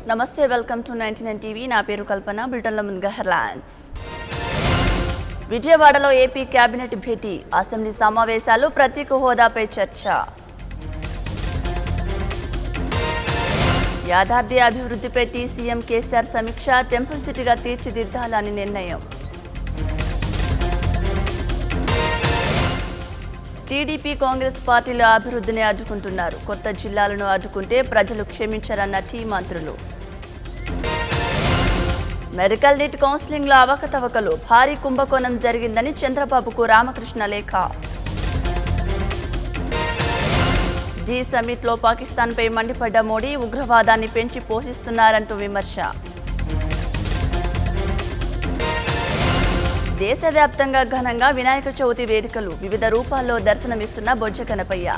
నమస్తే welcome to 99 TV నా పేరు కల్పన బులెటిన్ల ముందుగా హెడ్లైన్స్ విజయవాడలో ఏపీ కేబినెట్ భేటీ అసెంబ్లీ సమావేశాలు ప్రత్యేక హోదాపై చర్చ యాదాద్రి అభివృద్ధిపై సీఎం కేసీఆర్ సమీక్ష టెంపుల్ సిటీగా తీర్చిదిద్దాలని నిర్ణయం టీడీపీ కాంగ్రెస్ పార్టీల అభివృద్ధిని అడ్డుకుంటున్నారు కొత్త జిల్లాలను అడ్డుకుంటే ప్రజలు క్షమించరన్న టీ మంత్రులు మెడికల్ నీట్ కౌన్సిలింగ్లో అవకతవకలు భారీ కుంభకోణం జరిగిందని చంద్రబాబుకు రామకృష్ణ లేఖ జీ సమ్మిట్లో పాకిస్తాన్పై మండిపడ్డ మోడీ ఉగ్రవాదాన్ని పెంచి పోషిస్తున్నారంటూ విమర్శ దేశవ్యాప్తంగా ఘనంగా వినాయక చవితి వేడుకలు వివిధ రూపాల్లో దర్శనమిస్తున్న బొజ్జ గణపయ్య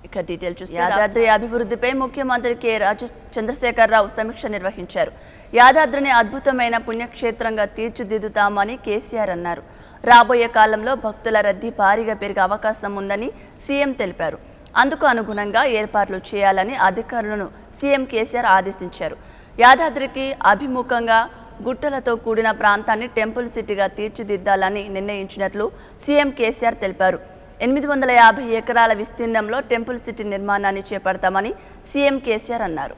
ఇక డీటెయిల్ చూస్తే యాదాద్రి అభివృద్ధిపై ముఖ్యమంత్రి కె చంద్రశేఖరరావు సమీక్ష నిర్వహించారు యాదాద్రిని అద్భుతమైన పుణ్యక్షేత్రంగా తీర్చిదిద్దుతామని కేసీఆర్ అన్నారు రాబోయే కాలంలో భక్తుల రద్దీ భారీగా పెరిగే అవకాశం ఉందని సీఎం తెలిపారు అందుకు అనుగుణంగా ఏర్పాట్లు చేయాలని అధికారులను సీఎం కేసీఆర్ ఆదేశించారు యాదాద్రికి అభిముఖంగా గుట్టలతో కూడిన ప్రాంతాన్ని టెంపుల్ సిటీగా తీర్చిదిద్దాలని నిర్ణయించినట్లు సీఎం కేసీఆర్ తెలిపారు 850 ఎకరాల విస్తీర్ణంలో టెంపుల్ సిటీ నిర్మాణాన్ని చేపడతామని సీఎం కేసీఆర్ అన్నారు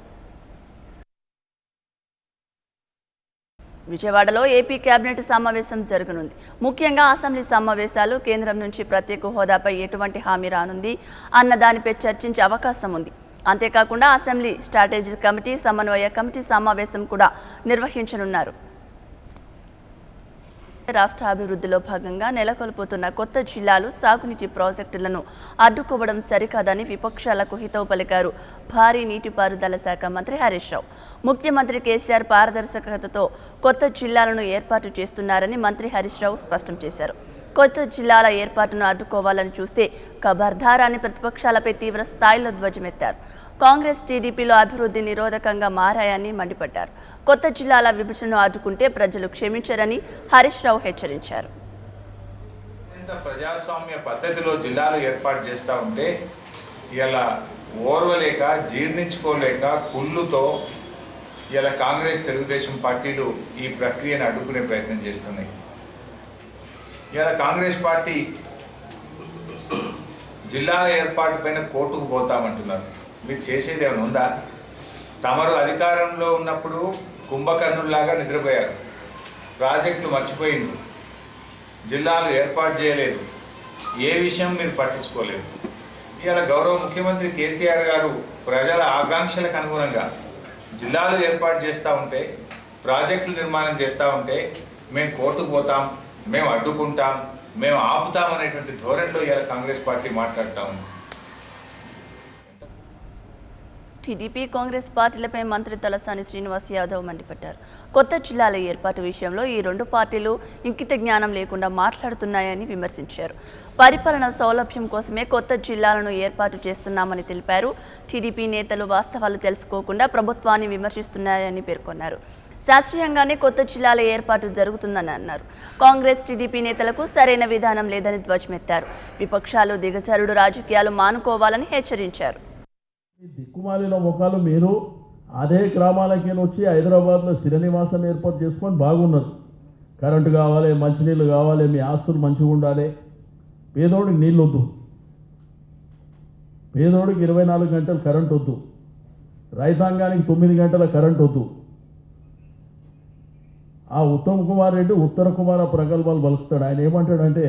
విజయవాడలో ఏపీ కేబినెట్ సమావేశం జరగనుంది ముఖ్యంగా అసెంబ్లీ సమావేశాలు కేంద్రం నుంచి ప్రత్యేక హోదాపై ఎటువంటి హామీ రానుంది అన్న దానిపై చర్చించే అవకాశం ఉంది అంతేకాకుండా అసెంబ్లీ స్ట్రాటజీ కమిటీ సమన్వయ కమిటీ సమావేశం కూడా నిర్వహించనున్నారు రాష్ట్ర అభివృద్ధిలో భాగంగా నెలకొల్పుతున్న కొత్త జిల్లాలు సాగునీటి ప్రాజెక్టులను అడ్డుకోవడం సరికాదని విపక్షాలకు హితవు పలికారు భారీ నీటిపారుదల శాఖ మంత్రి హరీష్ రావు ముఖ్యమంత్రి కేసీఆర్ పారదర్శకతతో కొత్త జిల్లాలను ఏర్పాటు చేస్తున్నారని మంత్రి హరీష్ రావు స్పష్టం చేశారు కొత్త జిల్లాల ఏర్పాటును అడ్డుకోవాలని చూస్తే ఖబర్దారాన్ని ప్రతిపక్షాలపై తీవ్ర స్థాయిలో ధ్వజమెత్తారు కాంగ్రెస్ టీడీపీలో అభివృద్ధి నిరోధకంగా మారాయని మండిపడ్డారు కొత్త జిల్లాల విభజనను అడ్డుకుంటే ప్రజలు క్షమించరని హరీష్ రావు హెచ్చరించారు ప్రజాస్వామ్య పద్ధతిలో జిల్లాలు ఏర్పాటు చేస్తూ ఉంటే ఇలా ఓర్వలేక జీర్ణించుకోలేక కుళ్ళుతో ఇలా కాంగ్రెస్ తెలుగుదేశం పార్టీలు ఈ ప్రక్రియను అడ్డుకునే ప్రయత్నం చేస్తున్నాయి ఇలా కాంగ్రెస్ పార్టీ జిల్లాల ఏర్పాటు పైన కోర్టుకు పోతామంటున్నారు మీకు చేసేది ఏమైనా ఉందా తమరు అధికారంలో ఉన్నప్పుడు కుంభకర్ణుల్లాగా నిద్రపోయారు ప్రాజెక్టులు మర్చిపోయింది జిల్లాలు ఏర్పాటు చేయలేదు ఏ విషయం మీరు పట్టించుకోలేదు ఇలా గౌరవ ముఖ్యమంత్రి కేసీఆర్ గారు ప్రజల ఆకాంక్షలకు అనుగుణంగా జిల్లాలు ఏర్పాటు చేస్తూ ఉంటే ప్రాజెక్టులు నిర్మాణం చేస్తూ ఉంటే మేము కోర్టుకు పోతాం మేము అడ్డుకుంటాం మేము ఆపుతాం అనేటువంటి ధోరణిలో ఇలా కాంగ్రెస్ పార్టీ మాట్లాడుతూ ఉంది టీడీపీ కాంగ్రెస్ పార్టీలపై మంత్రి తలసాని శ్రీనివాస్ యాదవ్ మండిపడ్డారు కొత్త జిల్లాల ఏర్పాటు విషయంలో ఈ రెండు పార్టీలు ఇంకిత జ్ఞానం లేకుండా మాట్లాడుతున్నాయని విమర్శించారు పరిపాలన సౌలభ్యం కోసమే కొత్త జిల్లాలను ఏర్పాటు చేస్తున్నామని తెలిపారు టీడీపీ నేతలు వాస్తవాలు తెలుసుకోకుండా ప్రభుత్వాన్ని విమర్శిస్తున్నారని పేర్కొన్నారు శాస్త్రీయంగానే కొత్త జిల్లాల ఏర్పాటు జరుగుతుందని అన్నారు కాంగ్రెస్ టీడీపీ నేతలకు సరైన విధానం లేదని ధ్వజమెత్తారు విపక్షాలు దిగజారుడు రాజకీయాలు మానుకోవాలని హెచ్చరించారు దిక్కుమాలిన ముఖాలు మీరు అదే గ్రామాలకి వచ్చి హైదరాబాద్లో స్థిరనివాసం ఏర్పాటు చేసుకొని బాగున్నారు కరెంటు కావాలి మంచినీళ్ళు కావాలి మీ ఆస్తులు మంచిగా ఉండాలి పేదోడికి నీళ్ళు వద్దు పేదోడికి 24 గంటలు కరెంట్ వద్దు రైతాంగానికి 9 గంటల కరెంట్ వద్దు ఆ ఉత్తమ్ కుమార్ రెడ్డి ఉత్తర కుమార ప్రగల్భాలు పలుకుతాడు ఆయన ఏమంటాడంటే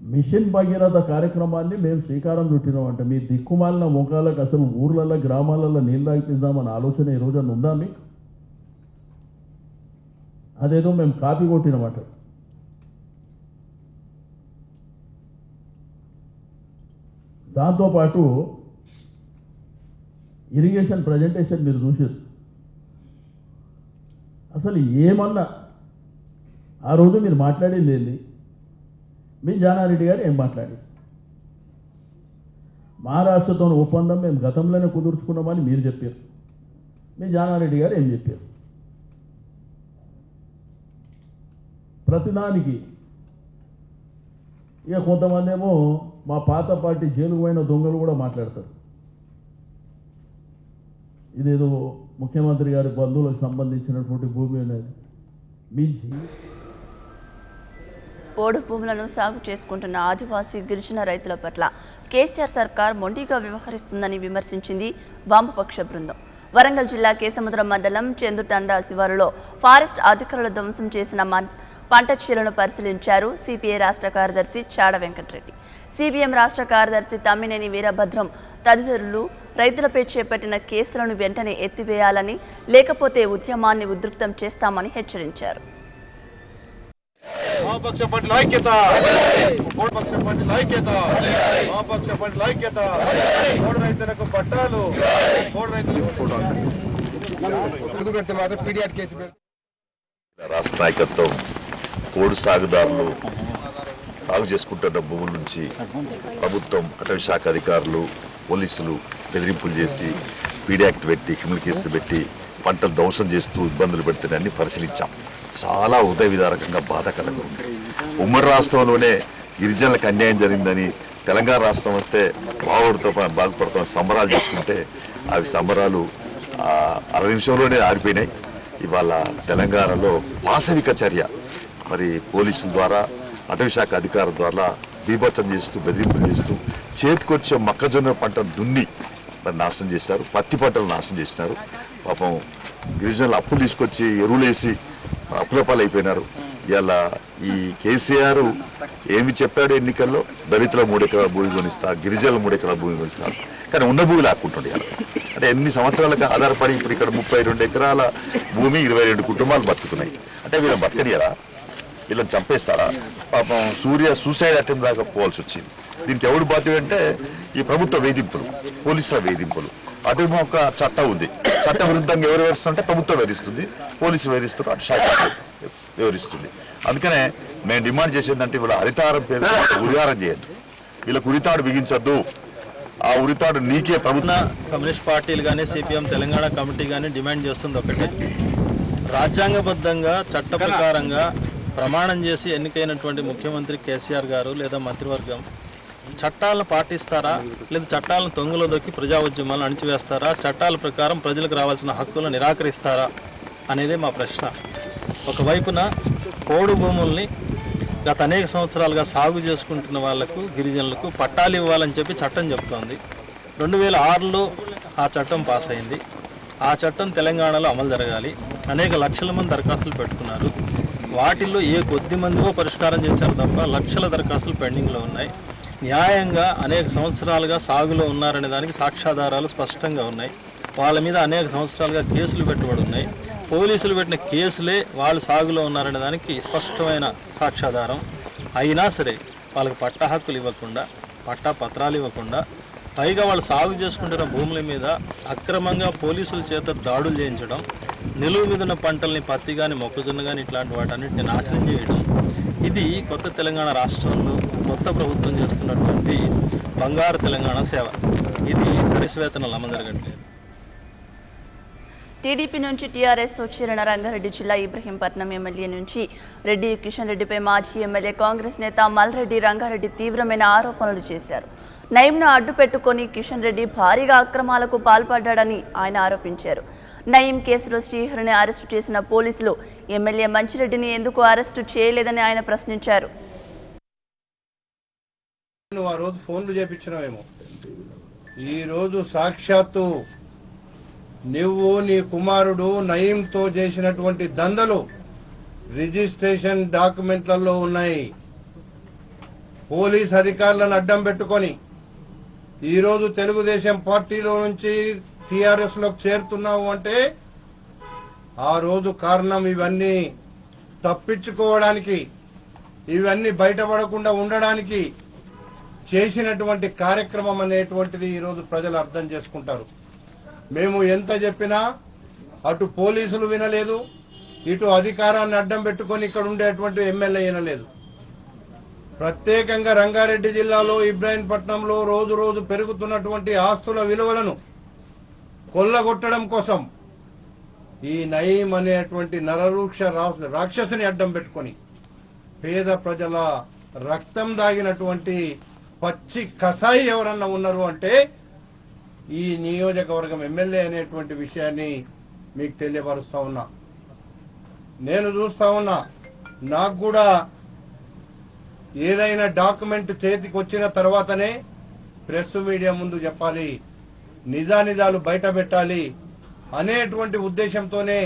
మిషన్ భగీరథ కార్యక్రమాన్ని మేము శ్రీకారం చుట్టినామంటే మీ దిక్కుమాలిన ముఖాలకు అసలు ఊర్లలో గ్రామాలలో నీళ్ళు తాగిపిద్దామన్న ఆలోచన ఈ రోజున ఉందా మీకు అదేదో మేము కాపీ కొట్టినమాట దాంతోపాటు ఇరిగేషన్ ప్రజెంటేషన్ మీరు చూసారు అసలు ఏమన్నా ఆ రోజు మీరు మాట్లాడింది ఏంది మీ జానారెడ్డి గారు ఏం మాట్లాడి మహారాష్ట్రతో ఒప్పందం మేము గతంలోనే కుదుర్చుకున్నామని మీరు చెప్పారు మీ జానారెడ్డి గారు ఏం చెప్పారు ప్రతిదానికి ఇక కొంతమంది ఏమో మా పాత పార్టీ జైలుకు పోయిన దొంగలు కూడా మాట్లాడతారు ఇదేదో ముఖ్యమంత్రి గారి బంధువులకు సంబంధించినటువంటి భూమి అనేది మించి పోడు భూములను సాగు చేసుకుంటున్న ఆదివాసీ గిరిజన రైతుల పట్ల కేసీఆర్ సర్కార్ మొండిగా వ్యవహరిస్తుందని విమర్శించింది వామపక్ష బృందం. వరంగల్ జిల్లా కేసముద్రం మండలం చెందుతండా శివారులో ఫారెస్ట్ అధికారులు ధ్వంసం చేసిన పంట చీలను పరిశీలించారు సిపిఐ రాష్ట్ర కార్యదర్శి చాడ వెంకటరెడ్డి. సిపిఎం రాష్ట్ర కార్యదర్శి తమ్మినేని వీరభద్రం తదితరులు రైతులపై చేపట్టిన కేసులను వెంటనే ఎత్తివేయాలని, లేకపోతే ఉద్యమాన్ని ఉధృతం చేస్తామని హెచ్చరించారు. వామపక్ష పార్టీల ఐక్యత, వామపక్ష పార్టీల ఐక్యత, వామపక్ష పార్టీల ఐక్యత. పోడు రైతులకు పట్టాలు, పోడు రైతులకు రాష్ట్ర నాయకత్వం పోడు సాగుదారులు సాగు చేసుకుంటున్న భూముల నుంచి ప్రభుత్వం, అటవీ శాఖ అధికారులు, పోలీసులు బెదిరింపులు చేసి పీడీ యాక్ట్ పెట్టి, క్రిమినల్ కేసులు పెట్టి పంటలు ధ్వంసం చేస్తూ ఇబ్బందులు పెడుతున్నాయని పరిశీలించాం. చాలా హృదయ విదారకంగా బాధాకరంగా ఉంది. ఉమ్మడి రాష్ట్రంలోనే గిరిజనులకు అన్యాయం జరిగిందని తెలంగాణ రాష్ట్రం వస్తే బాగుపడతాం సంబరాలు చేసుకుంటే అవి సంబరాలు 60 నిమిషంలోనే ఆరిపోయినాయి. ఇవాళ తెలంగాణలో వాస్తవిక చర్య మరి పోలీసుల ద్వారా, అటవీ శాఖ అధికారుల ద్వారా బీభత్సం చేస్తూ, బెదిరింపులు చేస్తూ చేతికొచ్చే మొక్కజొన్న పంట దున్ని మరి నాశనం చేశారు. పత్తి పంటలు నాశనం చేసినారు. పాపం గిరిజనులు అప్పులు తీసుకొచ్చి ఎరువులేసి అప్పులపాలు అయిపోయినారు. ఇలా ఈ కేసీఆర్ ఏమి చెప్పాడు ఎన్నికల్లో, దళితుల 3 ఎకరాల భూమి కొనిస్తా, గిరిజనుల 3 ఎకరాల భూమి కొనిస్తా, కానీ ఉన్న భూమి లాక్కుంటుండే. అంటే ఎన్ని సంవత్సరాలకు ఆధారపడి ఇప్పుడు ఇక్కడ 32 ఎకరాల భూమి 22 కుటుంబాలు బతుకుతున్నాయి. అంటే వీళ్ళని బతకనియరా? వీళ్ళని చంపేస్తారా? పాపం సూర్య సూసైడ్ అటెంప్ట్ దాకా పోవాల్సి వచ్చింది. దీనికి ఎవడు బాధ్యుడు అంటే ఈ ప్రభుత్వ వేధింపులు, పోలీసుల వేధింపులు. అటేమో ఒక చట్టం ఉంది, చట్ట విరుద్ధంగా ఎవరు వివరిస్తుంటే ప్రభుత్వం వివరిస్తుంది, పోలీసులు వివరిస్తారు, అటు శాఖ వివరిస్తుంది. అందుకనే మేము డిమాండ్ చేసేదంటే వీళ్ళ హరితారం పేరు ఉరిహారం చేయొద్దు, వీళ్ళకు ఉరితాడు బిగించొద్దు. ఆ ఉరితాడు నీకే ప్రభుత్వం. కమ్యూనిస్ట్ పార్టీలు కానీ, సిపిఎం తెలంగాణ కమిటీ కానీ డిమాండ్ చేస్తుంది ఒకటే, రాజ్యాంగబద్ధంగా చట్ట ప్రకారంగా ప్రమాణం చేసి ఎన్నికైనటువంటి ముఖ్యమంత్రి కేసీఆర్ గారు లేదా మంత్రివర్గం చట్టాలను పాటిస్తారా, లేదా చట్టాలను తొంగులో దొక్కి ప్రజా ఉద్యమాలను అణిచివేస్తారా, చట్టాల ప్రకారం ప్రజలకు రావాల్సిన హక్కులను నిరాకరిస్తారా అనేదే మా ప్రశ్న. ఒకవైపున పోడు భూముల్ని గత అనేక సంవత్సరాలుగా సాగు చేసుకుంటున్న వాళ్లకు, గిరిజనులకు పట్టాలు ఇవ్వాలని చెప్పి చట్టం చెప్తోంది. 2006లో ఆ చట్టం పాస్ అయింది. ఆ చట్టం తెలంగాణలో అమలు జరగాలి. అనేక లక్షల మంది దరఖాస్తులు పెట్టుకున్నారు. వాటిల్లో ఏ కొద్ది మందివో పరిష్కారం చేశారు తప్ప లక్షల దరఖాస్తులు పెండింగ్లో ఉన్నాయి. న్యాయంగా అనేక సంవత్సరాలుగా సాగులో ఉన్నారనే దానికి సాక్ష్యాధారాలు స్పష్టంగా ఉన్నాయి. వాళ్ళ మీద అనేక సంవత్సరాలుగా కేసులు పెట్టుబడి ఉన్నాయి. పోలీసులు పెట్టిన కేసులే వాళ్ళు సాగులో ఉన్నారనే దానికి స్పష్టమైన సాక్ష్యాధారం. అయినా సరే వాళ్ళకి పట్టా హక్కులు ఇవ్వకుండా, పట్టా పత్రాలు ఇవ్వకుండా, పైగా వాళ్ళు సాగు చేసుకుంటున్న భూముల మీద అక్రమంగా పోలీసుల చేత దాడులు చేయించడం, నిలువు మీద ఉన్న పంటల్ని పత్తి కానీ, మొక్కజొన్న కానీ ఇట్లాంటి వాటన్నిటిని నాశనం చేయడం, ఇది కొత్త తెలంగాణ రాష్ట్రంలో కొత్త ప్రభుత్వం చేస్తున్నటువంటి బంగారు తెలంగాణ సేవ. ఇది సరిశ్వేతనలు అమలు జరగట్లేదు. టీడీపీ నుంచి టీఆర్ఎస్తో చేరిన రంగారెడ్డి జిల్లా ఇబ్రహీంపట్నం ఎమ్మెల్యే నుంచి రెడ్డి కిషన్ రెడ్డిపై మాజీ ఎమ్మెల్యే కాంగ్రెస్ నేత మల్రెడ్డి రంగారెడ్డి తీవ్రమైన ఆరోపణలు చేశారు. నయీంను అడ్డు పెట్టుకొని కిషన్ రెడ్డి భారీగా అక్రమాలకు పాల్పడ్డాడని ఆయన ఆరోపించారు. నయీం కేసులో శ్రీహరిని అరెస్టు చేసిన పోలీసులు ఎమ్మెల్యే మంచిరెడ్డిని ఎందుకు అరెస్టు చేయలేదని ఆయన ప్రశ్నించారు. నువ్వు ఆ రోజు ఫోన్లు చేపించినవేమో, ఈరోజు సాక్షాత్తు నువ్వు నీ కుమారుడు నయీంతో చేసినటువంటి దందలు రిజిస్ట్రేషన్ డాక్యుమెంట్లలో ఉన్నాయి. పోలీస్ అధికారులను అడ్డం పెట్టుకొని ఈరోజు తెలుగుదేశం పార్టీలో నుంచి టీఆర్ఎస్ లోకి చేరుతున్నావు అంటే ఆ రోజు కారణం ఇవన్నీ తప్పించుకోవడానికి, ఇవన్నీ బయటపడకుండా ఉండడానికి చేసినటువంటి కార్యక్రమం అనేటువంటిది ఈరోజు ప్రజలు అర్థం చేసుకుంటారు. మేము ఎంత చెప్పినా అటు పోలీసులు వినలేదు, ఇటు అధికారాన్ని అడ్డం పెట్టుకొని ఇక్కడ ఉండేటువంటి ఎమ్మెల్యే వినలేదు. ప్రత్యేకంగా రంగారెడ్డి జిల్లాలో ఇబ్రాహీంపట్నంలో రోజు రోజు పెరుగుతున్నటువంటి ఆస్తుల విలువలను కొల్లగొట్టడం కోసం ఈ నయీం అనేటువంటి నరరూక్ష రాక్షసుని అడ్డం పెట్టుకొని పేద ప్రజల రక్తం దాగినటువంటి పచ్చి కసాయి ఎవరన్నా ఉన్నారు అంటే ఈ నియోజకవర్గం ఎమ్మెల్యే అనేటువంటి విషయాన్ని మీకు తెలియపరుస్తా ఉన్నా. నేను చూస్తా ఉన్నా, నాకు కూడా ఏదైనా డాక్యుమెంట్ చేతికి వచ్చిన తర్వాతనే ప్రెస్ మీడియా ముందు చెప్పాలి, నిజానిజాలు బయట పెట్టాలి అనేటువంటి ఉద్దేశంతోనే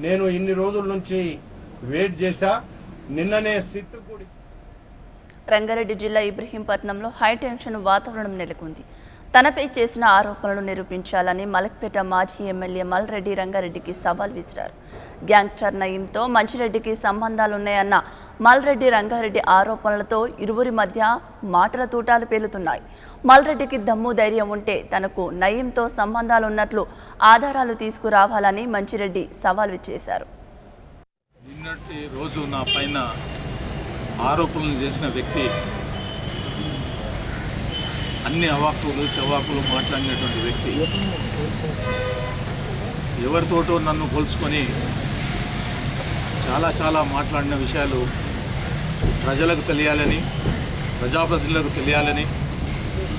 నేను ఇన్ని రోజుల నుంచి వెయిట్ చేశా. నిన్ననే సిట్టు కూడా. రంగారెడ్డి జిల్లా ఇబ్రహీంపట్నంలో హైటెన్షన్ వాతావరణం నెలకొంది. తనపై చేసిన ఆరోపణలు నిరూపించాలని మలక్పేట మాజీ ఎమ్మెల్యే మల్రెడ్డి రంగారెడ్డికి సవాల్ విసిరారు. గ్యాంగ్స్టర్ నయీంతో మంచిరెడ్డికి సంబంధాలున్నాయన్న మల్రెడ్డి రంగారెడ్డి ఆరోపణలతో ఇరువురి మధ్య మాటల తూటాలు పేలుతున్నాయి. మల్రెడ్డికి దమ్ము ధైర్యం ఉంటే తనకు నయీంతో సంబంధాలున్నట్లు ఆధారాలు తీసుకురావాలని మంచిరెడ్డి సవాల్ చేశారు. నిన్నటి రోజు నా పైన ఆరోపణలు చేసిన వ్యక్తి అన్ని అవాకులు చవాకులు మాట్లాడినటువంటి వ్యక్తి ఎవరితోటో నన్ను పోల్చుకొని చాలా మాట్లాడిన విషయాలు ప్రజలకు తెలియాలని, ప్రజాప్రతినిధులకు తెలియాలని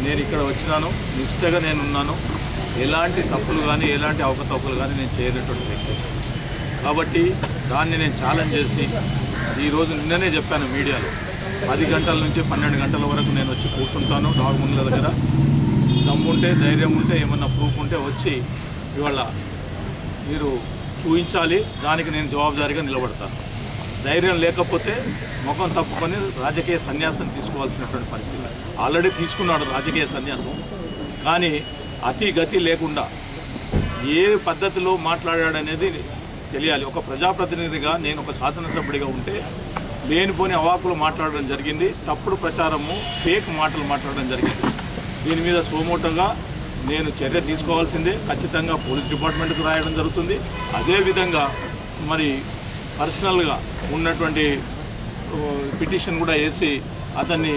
నేను ఇక్కడ వచ్చినాను. నిష్ఠగా నేనున్నాను. ఎలాంటి తప్పులు కానీ ఎలాంటి అవకతవకలు కానీ నేను చేయలేటువంటి వ్యక్తి కాబట్టి దాన్ని నేను ఛాలెంజ్ చేసి ఈరోజు నిన్ననే చెప్పాను మీడియాలో, 10 గంటల నుంచి 12 గంటల వరకు నేను వచ్చి కూర్చుంటాను డాక్యుమెంట్ల దగ్గర. దమ్ముంటే ధైర్యం ఉంటే ఏమన్నా ప్రూఫ్ ఉంటే వచ్చి ఇవాళ మీరు చూపించాలి, దానికి నేను జవాబుదారీగా నిలబడతాను. ధైర్యం లేకపోతే ముఖం తప్పుకొని రాజకీయ సన్యాసం తీసుకోవాల్సినటువంటి పరిస్థితి. ఆల్రెడీ తీసుకున్నాడు రాజకీయ సన్యాసం, కానీ అతి గతి లేకుండా ఏ పద్ధతిలో మాట్లాడాడనేది తెలియాలి. ఒక ప్రజాప్రతినిధిగా నేను ఒక శాసనసభ్యుడిగా ఉంటే లేనిపోని అవాకులు మాట్లాడడం జరిగింది. తప్పుడు ప్రచారము, ఫేక్ మాటలు మాట్లాడడం జరిగింది. దీని మీద సోమోటంగా నేను చర్య తీసుకోవాల్సిందే. ఖచ్చితంగా పోలీస్ డిపార్ట్మెంట్కు రాయడం జరుగుతుంది. అదేవిధంగా మరి పర్సనల్గా ఉన్నటువంటి పిటిషన్ కూడా వేసి అతన్ని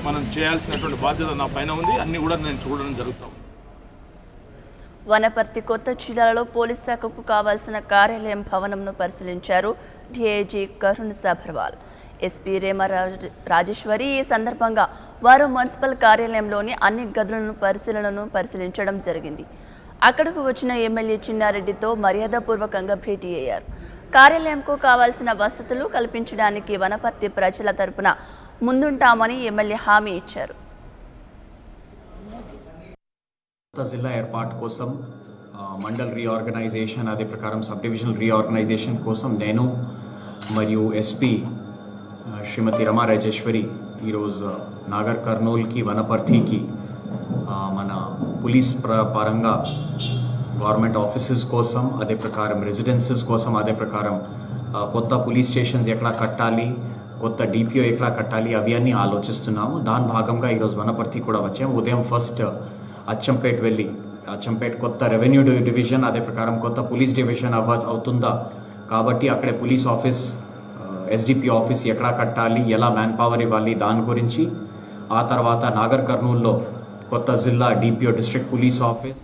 మనం చేయాల్సినటువంటి బాధ్యత నా పైన ఉంది. అన్నీ కూడా నేను చూడడం జరుగుతాం. వనపర్తి కొత్త జిల్లాలో పోలీస్ శాఖకు కావాల్సిన కార్యాలయం భవనంను పరిశీలించారు డీఐజీ కరుణ్ సభర్వాల్, ఎస్పీ రేమ రాజేశ్వరి. ఈ సందర్భంగా వారు మున్సిపల్ కార్యాలయంలోని అన్ని గదులను పరిశీలించడం జరిగింది. అక్కడకు వచ్చిన ఎమ్మెల్యే చిన్నారెడ్డితో మర్యాదపూర్వకంగా భేటీ అయ్యారు. కార్యాలయంకు కావాల్సిన వసతులు కల్పించడానికి వనపర్తి ప్రజల తరపున ముందుంటామని ఎమ్మెల్యే హామీ ఇచ్చారు. జిల్లా ఏర్పాటు కోసం మండల్ రీఆర్గనైజేషన్, అదే ప్రకారం సబ్ డివిజనల్ రీఆర్గనైజేషన్ కోసం నేను మరియు ఎస్పీ శ్రీమతి రమా రాజేశ్వరి ఈరోజు నాగర్ కర్నూల్కి, వనపర్తికి మన పోలీస్ పరంగా గవర్నమెంట్ ఆఫీసెస్ కోసం, అదే ప్రకారం రెసిడెన్సెస్ కోసం, అదే ప్రకారం కొత్త పోలీస్ స్టేషన్స్ ఎక్కడ కట్టాలి, కొత్త డిపిఓ ఎక్కడ కట్టాలి, అవి అన్నీ ఆలోచిస్తున్నాము. దాని భాగంగా ఈరోజు వనపర్తి కూడా వచ్చాము. ఉదయం ఫస్ట్ అచ్చంపేట్ వెళ్ళి, అచ్చంపేట్ కొత్త రెవెన్యూ డివిజన్, అదే ప్రకారం కొత్త పోలీస్ డివిజన్ అవుతుందా కాబట్టి అక్కడే పోలీస్ ఆఫీస్, ఎస్డిపి ఆఫీస్ ఎక్కడ కట్టాలి, ఎలా మ్యాన్ పవర్ ఇవ్వాలి దాని గురించి. ఆ తర్వాత నాగర్ కర్నూల్లో కొత్త జిల్లా DPO, district police office.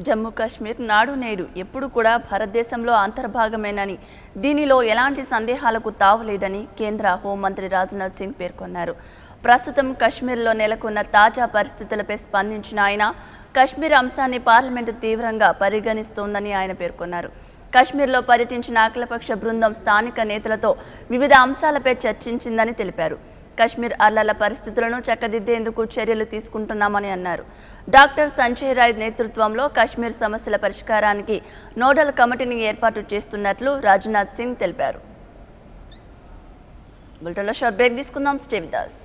Jammu Kashmir నాడు నేడు ఎప్పుడు కూడా భారతదేశంలో అంతర్భాగమేనని, దీనిలో ఎలాంటి సందేహాలకు తావులేదని కేంద్ర హోంమంత్రి రాజ్నాథ్ సింగ్ పేర్కొన్నారు. ప్రస్తుతం కశ్మీర్లో నెలకొన్న తాజా పరిస్థితులపై స్పందించిన ఆయన కశ్మీర్ అంశాన్ని పార్లమెంటు తీవ్రంగా పరిగణిస్తోందని ఆయన పేర్కొన్నారు. కశ్మీర్లో పర్యటించిన అఖిలపక్ష బృందం స్థానిక నేతలతో వివిధ అంశాలపై చర్చించిందని తెలిపారు. కశ్మీర్ అల్లర్ల పరిస్థితులను చక్కదిద్దేందుకు చర్యలు తీసుకుంటున్నామని అన్నారు. డాక్టర్ సంజయ్ రాయ్ నేతృత్వంలో కశ్మీర్ సమస్యల పరిష్కారానికి నోడల్ కమిటీని ఏర్పాటు చేస్తున్నట్లు రాజ్నాథ్ సింగ్ తెలిపారు. బులెటిన్లో షార్ట్ బ్రేక్ తీసుకుందాం. Stay with us.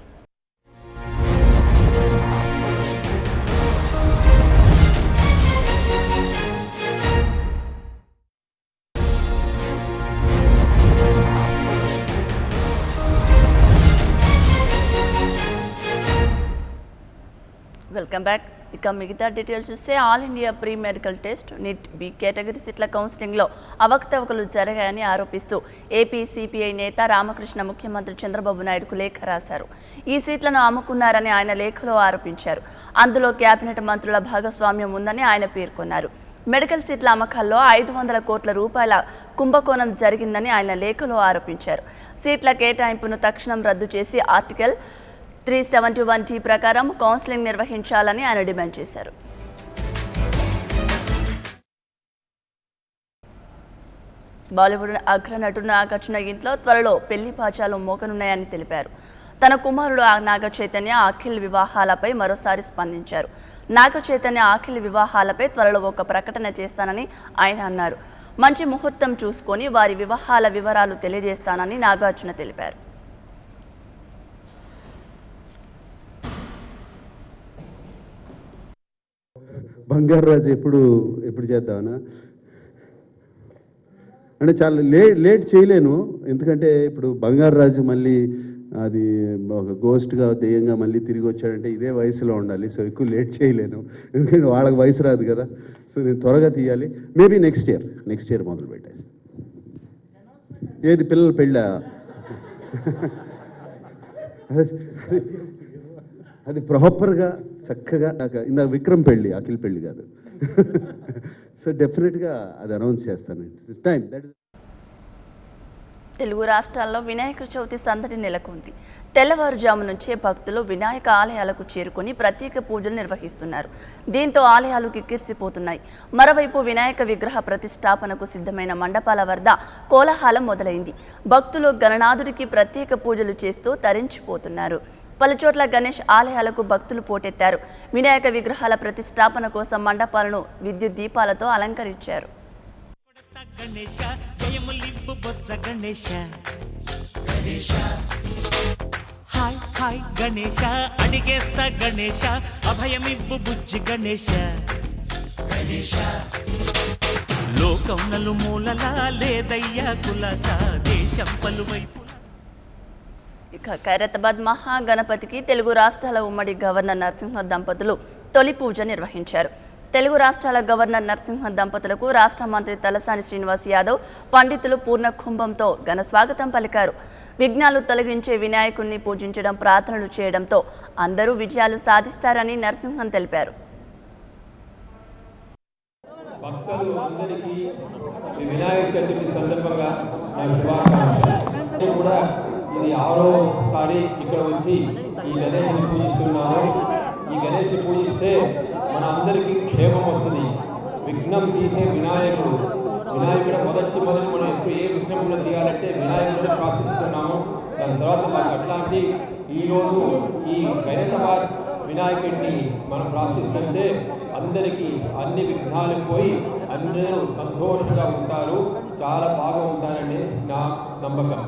Welcome back. ఇక మిగతా డీటెయిల్స్ చూస్తే all India pre medical test neat B category సీట్ల కౌన్సిలింగ్లో అవకతవకలు జరిగాయని ఆరోపిస్తూ ఏపీ సిపిఐ నేత రామకృష్ణ ముఖ్యమంత్రి చంద్రబాబు నాయుడుకు లేఖ రాశారు. ఈ సీట్లను అమ్ముకున్నారని ఆయన లేఖలో ఆరోపించారు. అందులో కేబినెట్ మంత్రుల భాగస్వామ్యం ఉందని ఆయన పేర్కొన్నారు. మెడికల్ సీట్ల అమ్మకాల్లో 500 కోట్ల రూపాయల కుంభకోణం జరిగిందని ఆయన లేఖలో ఆరోపించారు. సీట్ల కేటాయింపును తక్షణం రద్దు చేసి ఆర్టికల్ 371T ప్రకారం కౌన్సిలింగ్ నిర్వహించాలని ఆయన డిమాండ్ చేశారు. బాలీవుడ్ అగ్రనటుడు నాగార్జున ఇంట్లో త్వరలో పెళ్లి పాచాలు మోగనున్నాయని తెలిపారు. తన కుమారుడు నాగ చైతన్య అఖిల్ వివాహాలపై మరోసారి స్పందించారు. నాగ చైతన్య అఖిల్ వివాహాలపై త్వరలో ఒక ప్రకటన చేస్తానని ఆయన అన్నారు. మంచి ముహూర్తం చూసుకొని వారి వివాహాల వివరాలు తెలియజేస్తానని నాగార్జున తెలిపారు. బంగారాజు ఎప్పుడు చేద్దామనా అంటే చాలా లేట్ చేయలేను. ఎందుకంటే ఇప్పుడు బంగారాజు మళ్ళీ అది ఒక గోస్ట్గా దెయ్యంగా మళ్ళీ తిరిగి వచ్చాడంటే ఇదే వయసులో ఉండాలి. సో ఎక్కువ లేట్ చేయలేను, ఎందుకంటే వాళ్ళకి వయసు రాదు కదా. సో నేను త్వరగా తీయాలి. మేబీ నెక్స్ట్ ఇయర్ మొదలు పెట్టేసి. ఏది పిల్లల పెళ్ళా? అది ప్రాపర్గా చక్కగా ఇందాక విక్రమ్ పెళ్ళి, అఖిల్ పెళ్ళి కాదు. సో డెఫినెట్గా అది అనౌన్స్ చేస్తాను. టైం తెలుగు రాష్ట్రాల్లో వినాయక చవితి సందడి నెలకొంది. తెల్లవారుజాము నుంచే భక్తులు వినాయక ఆలయాలకు చేరుకుని ప్రత్యేక పూజలు నిర్వహిస్తున్నారు. దీంతో ఆలయాలు కిక్కిరిసిపోతున్నాయి. మరోవైపు వినాయక విగ్రహ ప్రతిష్టాపనకు సిద్ధమైన మండపాల వద్ద కోలాహలం మొదలైంది. భక్తులు గణనాథుడికి ప్రత్యేక పూజలు చేస్తూ తరించిపోతున్నారు. పలుచోట్ల గణేష్ ఆలయాలకు భక్తులు పోటెత్తారు. వినాయక విగ్రహాల ప్రతిష్టాపన కోసం మండపాలను విద్యుత్ దీపాలతో అలంకరించారు. గణేశ జయములివ్వు బొజ్జ గణేశ గణేశ హాయ్ హాయ్ గణేశ అడిగేస్తా గణేశ అభయమివ్వు బుజ్జి గణేశ గణేశ లోకం నలుమూలలా లేదయ్యా కులాస దేశం పలువైపు. ఇక ఖైరతాబాద్ మహాగణపతికి తెలుగు రాష్ట్రాల ఉమ్మడి గవర్నర్ నరసింహ దంపతులు తొలి పూజ నిర్వహించారు. తెలుగు రాష్ట్రాల గవర్నర్ నరసింహ దంపతులకు రాష్ట్ర మంత్రి తలసాని శ్రీనివాస్ యాదవ్, పండితులు పూర్ణ కుంభంతో ఘన స్వాగతం పలికారు. విఘ్నాలు తొలగించే వినాయకుణ్ణి పూజించడం, ప్రార్థనలు చేయడంతో అందరూ విజయాలు సాధిస్తారని నరసింహన్ తెలిపారు. భక్తులు అందరికీ వినాయక చతుర్థి సందర్భంగా నా శుభాకాంక్షలు. కూడా ఇది 6వసారి ఇక్కడ వచ్చి ఈ గణేష్ని పూజిస్తున్నాను. ఈ గణేష్ని పూజిస్తే మన అందరికీ క్షేమం వస్తుంది. విఘ్నం తీసే వినాయకుడు మొదటి మనం ఎప్పుడు ఏ విఘ్నం కూడా తీయాలంటే వినాయకుడిని ప్రార్థిస్తున్నాము. దాని తర్వాత మాకు అట్లాంటి ఈరోజు ఈ ఖైరతాబాద్ వినాయకుడిని మనం ప్రార్థిస్తుంటే అందరికీ అన్ని విఘ్నాలు పోయి అందరూ సంతోషంగా ఉంటారు, చాలా బాగా ఉంటారని నా నమ్మకం.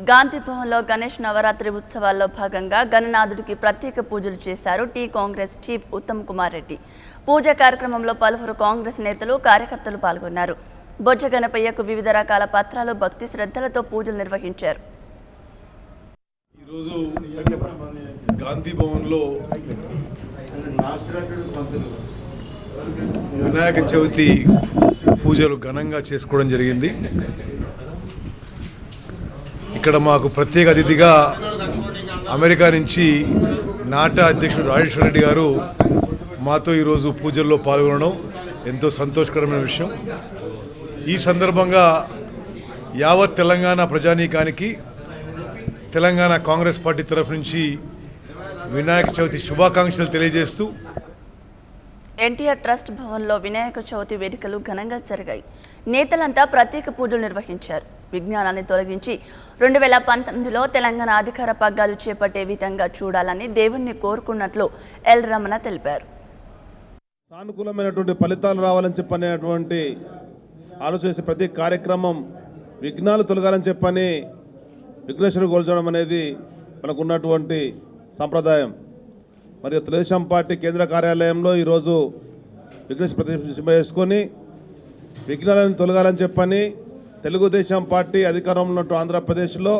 గాంధీ భవన్లో గణేష్ నవరాత్రి ఉత్సవాల్లో భాగంగా గణనాథుడికి ప్రత్యేక పూజలు చేశారు టీ కాంగ్రెస్ చీఫ్ ఉత్తమ్ కుమార్ రెడ్డి. పూజ కార్యక్రమంలో పలువురు కాంగ్రెస్ నేతలు, కార్యకర్తలు పాల్గొన్నారు. బొజ్జ గణపయ్యకు వివిధ రకాల పత్రాలు, భక్తి శ్రద్ధలతో పూజలు నిర్వహించారు. ఈరోజు గాంధీ భవన్లో వినాయక చవితి పూజలు ఘనంగా చేసుకోవడం జరిగింది. ఇక్కడ మాకు ప్రత్యేక అతిథిగా అమెరికా నుంచి నాటా అధ్యక్షుడు రాజేశ్వర రెడ్డి గారు మాతో ఈరోజు పూజల్లో పాల్గొనడం ఎంతో సంతోషకరమైన విషయం. ఈ సందర్భంగా యావత్ తెలంగాణ ప్రజానీకానికి తెలంగాణ కాంగ్రెస్ పార్టీ తరఫు నుంచి వినాయక చవితి శుభాకాంక్షలు తెలియజేస్తూ ఎన్టీఆర్ ట్రస్ట్ భవన్లో వినాయక చవితి వేడుకలు ఘనంగా జరిగాయి. నేతలంతా ప్రత్యేక పూజలు నిర్వహించారు. విజ్ఞానాన్ని తొలగించి 2019లో తెలంగాణ అధికార పగ్గాలు చేపట్టే విధంగా చూడాలని దేవుణ్ణి కోరుకున్నట్లు ఎల్ రమణ తెలిపారు. సానుకూలమైనటువంటి ఫలితాలు రావాలని చెప్పనేటువంటి ఆలోచించే ప్రతి కార్యక్రమం విఘ్నాలు తొలగాలని చెప్పని విఘ్నేశ్వరుడు కొల్చడం అనేది మనకున్నటువంటి సంప్రదాయం. మరియు తెలుగుదేశం పార్టీ కేంద్ర కార్యాలయంలో ఈరోజు విఘ్నేశ్వర ప్రతిష్ఠ చేసుకొని విఘ్నాలను తొలగాలని చెప్పని తెలుగుదేశం పార్టీ అధికారంలో ఉన్నట్టు ఆంధ్రప్రదేశ్లో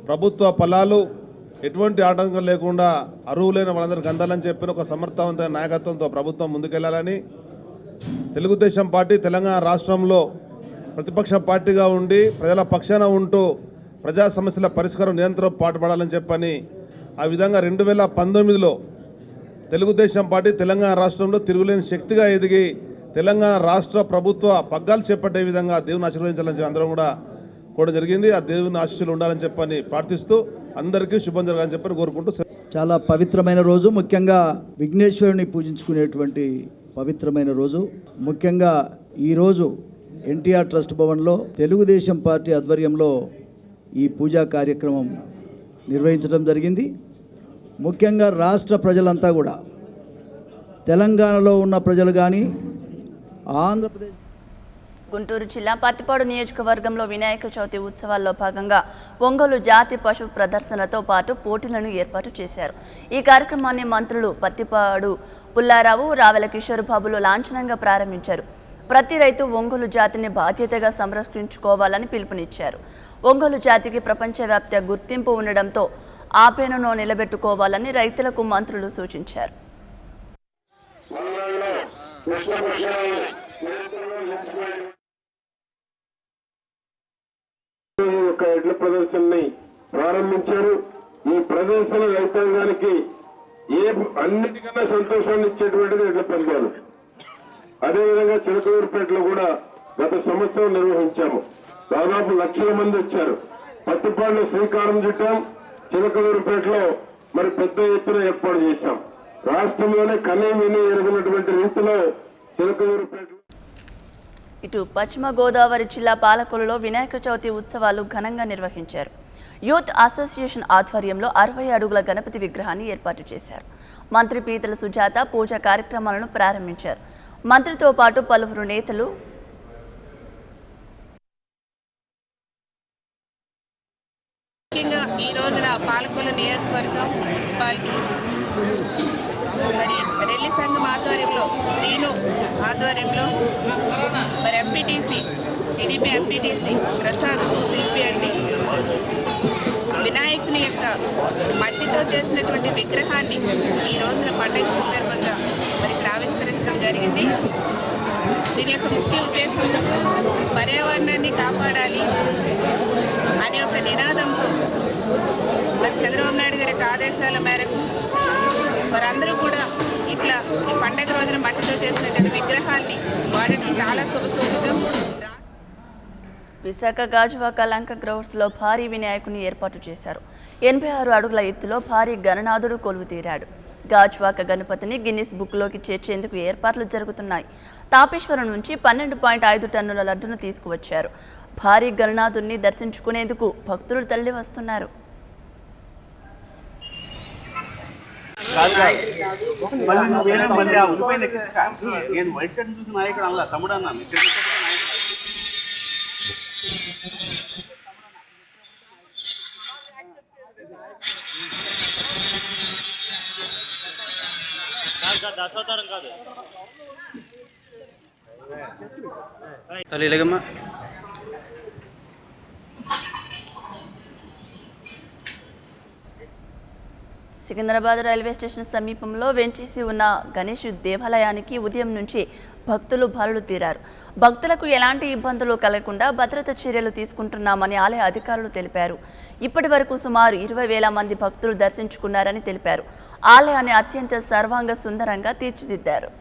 ప్రభుత్వ ఫలాలు ఎటువంటి ఆటంకం లేకుండా అర్హులైన వాళ్ళందరికీ అందాలని చెప్పిన ఒక సమర్థవంతమైన నాయకత్వంతో ప్రభుత్వం ముందుకెళ్లాలని, తెలుగుదేశం పార్టీ తెలంగాణ రాష్ట్రంలో ప్రతిపక్ష పార్టీగా ఉండి ప్రజల పక్షాన ఉంటూ ప్రజా సమస్యల పరిష్కారం నిరంతరం పాటుపడాలని చెప్పని ఆ విధంగా 2019లో తెలుగుదేశం పార్టీ తెలంగాణ రాష్ట్రంలో తిరుగులేని శక్తిగా ఎదిగి తెలంగాణ రాష్ట్ర ప్రభుత్వ పగ్గాలు చేపట్టే విధంగా దేవుని ఆశీర్వదించాలని అందరం కూడా జరిగింది. ఆ దేవుని ఆశీస్సులు ఉండాలని చెప్పని ప్రార్థిస్తూ అందరికీ శుభం జరగాలని చెప్పని కోరుకుంటూ చాలా పవిత్రమైన రోజు, ముఖ్యంగా విఘ్నేశ్వరుని పూజించుకునేటువంటి పవిత్రమైన రోజు. ముఖ్యంగా ఈరోజు ఎన్టీఆర్ ట్రస్ట్ భవన్లో తెలుగుదేశం పార్టీ ఆధ్వర్యంలో ఈ పూజా కార్యక్రమం నిర్వహించడం జరిగింది. ముఖ్యంగా రాష్ట్ర ప్రజలంతా కూడా, తెలంగాణలో ఉన్న ప్రజలు కానీ, ఆంధ్రప్రదేశ్ గుంటూరు జిల్లా పత్తిపాడు నియోజకవర్గంలో వినాయక చవితి ఉత్సవాల్లో భాగంగా ఒంగోలు జాతి పశు ప్రదర్శనతో పాటు పోటీలను ఏర్పాటు చేశారు. ఈ కార్యక్రమాన్ని మంత్రులు పత్తిపాడు పుల్లారావు, రావెల కిషోర్ బాబులు లాంఛనంగా ప్రారంభించారు. ప్రతి రైతు ఒంగోలు జాతిని బాధ్యతగా సంరక్షించుకోవాలని పిలుపునిచ్చారు. ఒంగోలు జాతికి ప్రపంచవ్యాప్త గుర్తింపు ఉండడంతో ఆ పేరును నిలబెట్టుకోవాలని రైతులకు మంత్రులు సూచించారు. ఎడ్ల ప్రదర్శనని ప్రారంభించారు. ఈ ప్రదర్శన రైతాంగానికి అన్నిటికన్నా సంతోషాన్ని ఇచ్చేటువంటిది ఎడ్ల పందాలు. అదేవిధంగా చిలకలూరుపేటలో కూడా గత సంవత్సరం నిర్వహించాము. దాదాపు లక్షల మంది వచ్చారు. పత్తిపాడులో శ్రీకారం చుట్టాం. చిలకలూరుపేటలో మరి పెద్ద ఎత్తున ఏర్పాటు చేశాం. రాష్ట్రంలోనే కనీవిని ఎరిగినటువంటి రీతిలో చిలకలూరుపేటలో. ఇటు పశ్చిమ గోదావరి జిల్లా పాలకొల్లులో వినాయక చవితి ఉత్సవాలు ఘనంగా నిర్వహించారు. యూత్ అసోసియేషన్ ఆధ్వర్యంలో 60 అడుగుల గణపతి విగ్రహాన్ని ఏర్పాటు చేశారు. మంత్రి పీతల సుజాత పూజా కార్యక్రమాలను ప్రారంభించారు. మంత్రితో పాటు పలువురు నేతలు ఈ రోజున పాలకొల్లు నియోజకవర్గం మున్సిపాలిటీ మరి రెల్లి సంఘం ఆధ్వర్యంలో, శ్రీను ఆధ్వర్యంలో, మరి ఎంపీటీసీ టీడీపీ ఎంపీటీసీ ప్రసాద్ శిల్పి అండి వినాయకుని యొక్క మట్టితో చేసినటువంటి విగ్రహాన్ని ఈ రోజున పండుగ సందర్భంగా మరి ఆవిష్కరించడం జరిగింది. దీని యొక్క ముఖ్య ఉద్దేశం పర్యావరణాన్ని కాపాడాలి అనే ఒక నినాదంతో మరి చంద్రబాబు నాయుడు గారి ఆదేశాల మేరకు వారందరూ కూడా ఇట్లా ఈ పండగ రోజున మట్టితో చేసినటువంటి విగ్రహాన్ని వాడటం చాలా శుభసూచకం. విశాఖ గాజువాక లంక గ్రౌండ్స్లో భారీ వినాయకుని ఏర్పాటు చేశారు. 86 అడుగుల ఎత్తులో భారీ గణనాథుడు కొలువు తీరాడు. గాజువాక గణపతిని గిన్నిస్ బుక్లోకి చేర్చేందుకు ఏర్పాట్లు జరుగుతున్నాయి. తాపేశ్వరం నుంచి 12.5 టన్నుల లడ్డును తీసుకువచ్చారు. భారీ గణనాథుడిని దర్శించుకునేందుకు భక్తులు తరలి వస్తున్నారు. సికింద్రాబాద్ రైల్వే స్టేషన్ సమీపంలో వెంచేసి ఉన్న గణేష్ దేవాలయానికి ఉదయం నుంచి భక్తులు బారులు తీరారు. భక్తులకు ఎలాంటి ఇబ్బందులు కలగకుండా భద్రతా చర్యలు తీసుకుంటున్నామని ఆలయ అధికారులు తెలిపారు. ఇప్పటి వరకు సుమారు 20,000 మంది భక్తులు దర్శించుకున్నారని తెలిపారు. ఆలయాన్ని అత్యంత సర్వాంగ సుందరంగా తీర్చిదిద్దారు.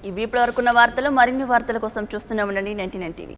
ఇవి ఇప్పటివరకున్న వార్తలు. మరిన్ని వార్తల కోసం చూస్తూనే ఉండండి 99 టీవీ.